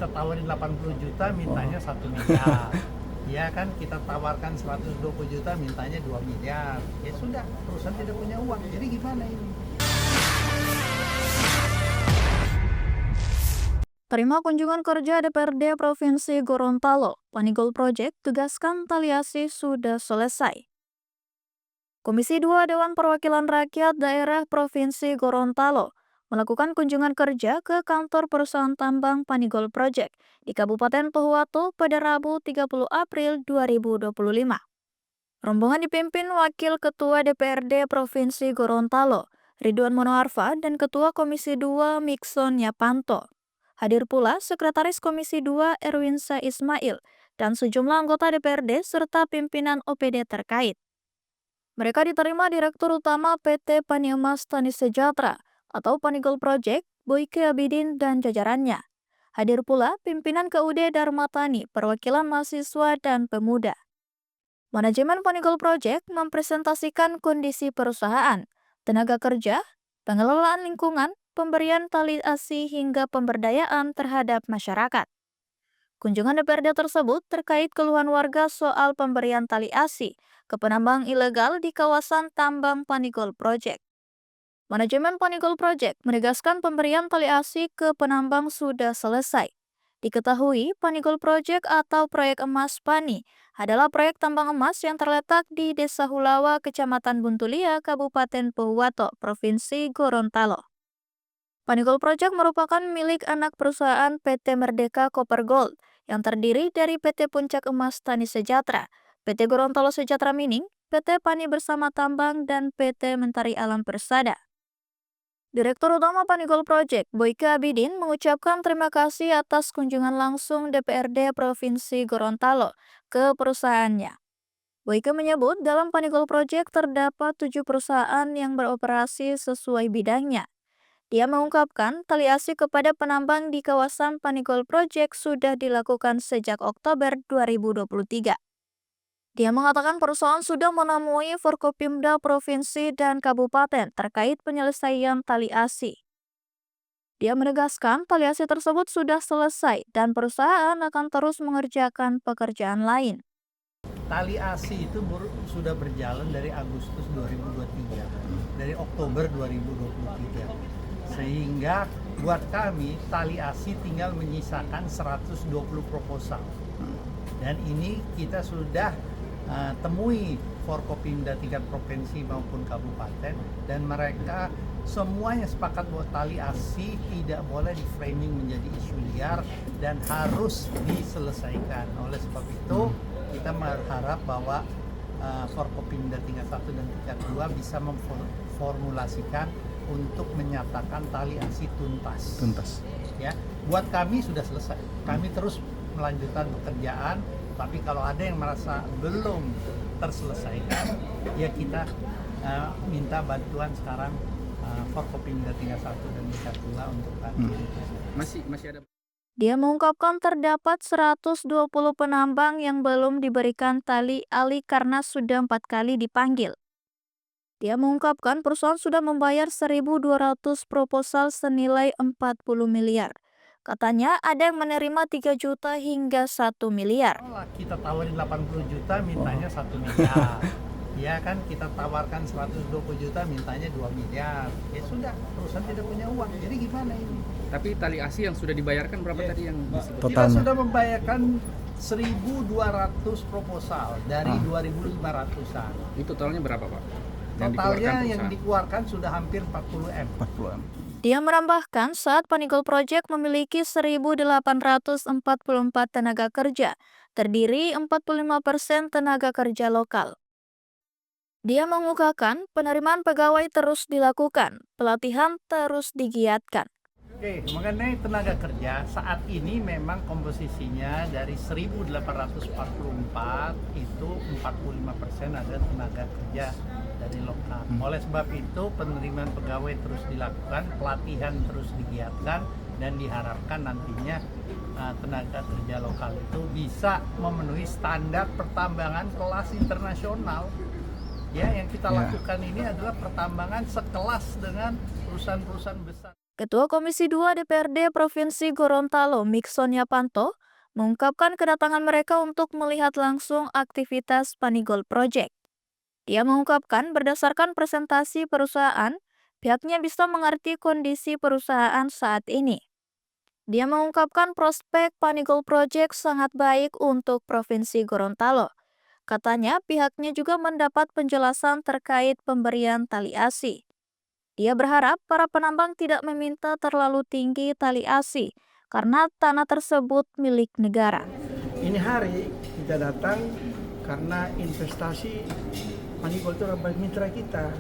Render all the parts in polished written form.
kita tawarin 80 juta, mintanya 1 miliar. Ya kan, kita tawarkan 120 juta, mintanya 2 miliar. Ya sudah, perusahaan tidak punya uang. Jadi gimana ini? Terima kunjungan kerja DPRD Provinsi Gorontalo, Panigol Project tugaskan taliasi sudah selesai. Komisi 2 Dewan Perwakilan Rakyat Daerah Provinsi Gorontalo melakukan kunjungan kerja ke kantor perusahaan tambang Panigol Project di Kabupaten Pohuwato pada Rabu 30 April 2025. Rombongan dipimpin Wakil Ketua DPRD Provinsi Gorontalo, Ridwan Monoarfa, dan Ketua Komisi 2 Mikson Yapanto. Hadir pula Sekretaris Komisi 2 Erwinsa Ismail dan sejumlah anggota DPRD serta pimpinan OPD terkait. Mereka diterima Direktur Utama PT Paniemas Tani Sejahtera atau Panigol Project, Boyke Abidin dan jajarannya. Hadir pula pimpinan KUD Dharma Tani, perwakilan mahasiswa dan pemuda. Manajemen Panigol Project mempresentasikan kondisi perusahaan, tenaga kerja, pengelolaan lingkungan, pemberian tali asi hingga pemberdayaan terhadap masyarakat. Kunjungan DPRD tersebut terkait keluhan warga soal pemberian tali asi ke penambang ilegal di kawasan tambang Panigol Project. Manajemen Panigol Project menegaskan pemberian tali asi ke penambang sudah selesai. Diketahui, Panigol Project atau Proyek Emas Pani adalah proyek tambang emas yang terletak di Desa Hulawa, Kecamatan Buntulia, Kabupaten Pohuwato, Provinsi Gorontalo. Panigol Project merupakan milik anak perusahaan PT Merdeka Copper Gold yang terdiri dari PT Puncak Emas Tani Sejahtera, PT Gorontalo Sejahtera Mining, PT Pani Bersama Tambang, dan PT Mentari Alam Persada. Direktur Utama Panigol Project, Boyke Abidin, mengucapkan terima kasih atas kunjungan langsung DPRD Provinsi Gorontalo ke perusahaannya. Boyke menyebut dalam Panigol Project terdapat 7 perusahaan yang beroperasi sesuai bidangnya. Dia mengungkapkan tali asi kepada penambang di kawasan Panigol Project sudah dilakukan sejak Oktober 2023. Dia mengatakan perusahaan sudah menemui Forkopimda Provinsi dan Kabupaten terkait penyelesaian tali asi. Dia menegaskan tali asi tersebut sudah selesai dan perusahaan akan terus mengerjakan pekerjaan lain. Tali asi itu sudah berjalan dari Agustus 2023, dari Oktober 2023. Sehingga buat kami tali asi tinggal menyisakan 120 proposal. Dan ini kita sudah temui Forkopimda tingkat provinsi maupun kabupaten, dan mereka semuanya sepakat bahwa tali asi tidak boleh di framing menjadi isu liar dan harus diselesaikan. Oleh sebab itu kita berharap bahwa Forkopimda tingkat 1 dan tingkat 2 bisa memformulasikan untuk menyatakan tali asi tuntas. Ya, buat kami sudah selesai. Kami terus melanjutkan pekerjaan, tapi kalau ada yang merasa belum terselesaikan, ya kita minta bantuan sekarang Forkopimda tingkat 1 dan tingkat 2 untuk bantu. Masih ada. Dia mengungkapkan terdapat 120 penambang yang belum diberikan tali ali karena sudah 4 kali dipanggil. Dia mengungkapkan perusahaan sudah membayar 1.200 proposal senilai 40 miliar. Katanya ada yang menerima 3 juta hingga 1 miliar. Kita tawarin 80 juta, mintanya 1 miliar. Ya kan, kita tawarkan 120 juta, mintanya 2 miliar. Ya sudah, perusahaan tidak punya uang. Jadi gimana ini? Tapi tali asi yang sudah dibayarkan berapa tadi yang disebut? Kita sudah membayarkan 1.200 proposal dari 2.500-an. Itu totalnya berapa, Pak? Totalnya yang dikeluarkan sudah hampir 40 M. Dia menambahkan saat Panigol Project memiliki 1.844 tenaga kerja, terdiri 45% tenaga kerja lokal. Dia mengungkapkan penerimaan pegawai terus dilakukan, pelatihan terus digiatkan. Oke, mengenai tenaga kerja, saat ini memang komposisinya dari 1.844 itu 45% ada tenaga kerja dari lokal. Oleh sebab itu penerimaan pegawai terus dilakukan, pelatihan terus digiatkan, dan diharapkan nantinya tenaga kerja lokal itu bisa memenuhi standar pertambangan kelas internasional. Ya, yang kita lakukan ini adalah pertambangan sekelas dengan perusahaan-perusahaan besar. Ketua Komisi 2 DPRD Provinsi Gorontalo, Mikson Yapanto, mengungkapkan kedatangan mereka untuk melihat langsung aktivitas Panigol Project. Dia mengungkapkan berdasarkan presentasi perusahaan, pihaknya bisa mengerti kondisi perusahaan saat ini. Dia mengungkapkan prospek Panigol Project sangat baik untuk Provinsi Gorontalo. Katanya pihaknya juga mendapat penjelasan terkait pemberian tali asi. Dia berharap para penambang tidak meminta terlalu tinggi tali asi karena tanah tersebut milik negara. Ini hari kita datang karena investasi Panigol itu adalah mitra kita.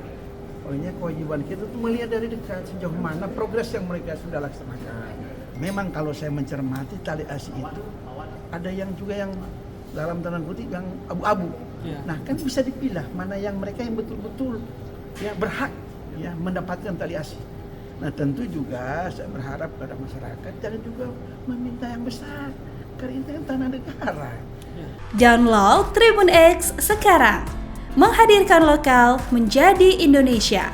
Olehnya kewajiban kita itu melihat dari dekat sejauh mana progres yang mereka sudah laksanakan. Memang kalau saya mencermati tali asi itu ada yang juga yang dalam tanda kutip yang abu-abu. Nah kan bisa dipilah mana yang mereka yang betul-betul ya berhak ya mendapatkan tali asi. Nah tentu juga saya berharap pada masyarakat jangan juga meminta yang besar karena itu kan tanah negara. Download Tribun X sekarang, menghadirkan lokal menjadi Indonesia.